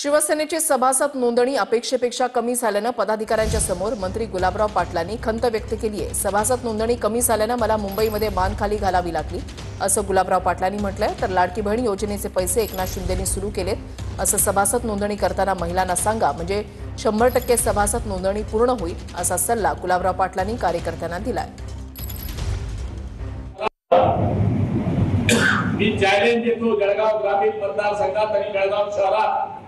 शिवसेनेची सभासद नोंदणी अपेक्षेपेक्षा कमी झाल्यानं पदाधिकाऱ्यांच्या समोर मंत्री गुलाबराव पाटलांनी खंत व्यक्त केली आहे। सभासद नोंदणी कमी झाल्यानं मला मुंबईमध्ये मान खाली घालावी लागली असं गुलाबराव पाटलांनी म्हटलंय। तर लाडकी बहीण योजनेचे पैसे एकनाथ शिंदेंनी सुरू केलेत असं सभासद नोंदणी करताना महिलांना सांगा, म्हणजे 100% सभासद नोंदणी पूर्ण होईल असा सल्ला गुलाबराव पाटलांनी कार्यकर्त्यांना दिलाय। मी चॅलेंज देतो, जळगाव ग्रामीण मतदारसंघात आणि जळगाव शहरात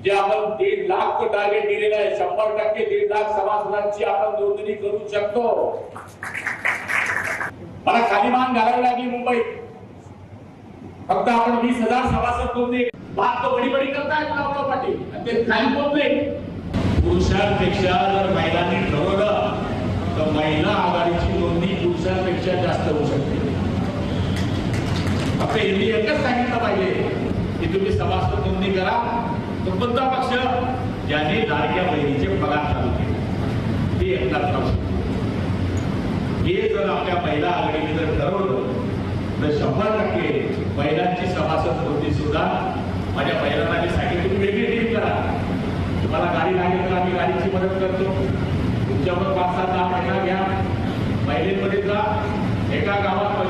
जे आपण 1.5 लाख टार्गेट दिलेलं आहे, 100% 1.5 लाख सभासदांची आपण नोंदणी करू शकतो। मला खाली मान घालावी लागली मुंबईत, फक्त आपण 20,000 सभासद नोंदणी बात तो बडी बडी करताय गुलाबराव पाटील, ते खाली बोलले। पुरुषांपेक्षा जर महिलांनी ठरवलं तर महिला आघाडीची नोंदणी पुरुषांपेक्षा जास्त होऊ शकते। फक्त यांनी एकच सांगितलं पाहिजे की तुम्ही सभासद नोंदणी करा। तो कोणता पक्ष ज्याने लाडक्या बहिणीचे पगार चालू केले ते एकनाथ शिंदे। हे जर आपल्या महिला आघाडीने जर ठरवलं तर 100% महिलांची सभासद नोंदणी सुद्धा माझ्या महिलांना मी सांगितलं तुम्ही वेगळी टीम करा, तुम्हाला गाडी लागेल तर आम्ही गाडीची मदत करतो, तुमच्यावर 5-7 महिला घ्या, महिलेमध्ये जा, एका गावात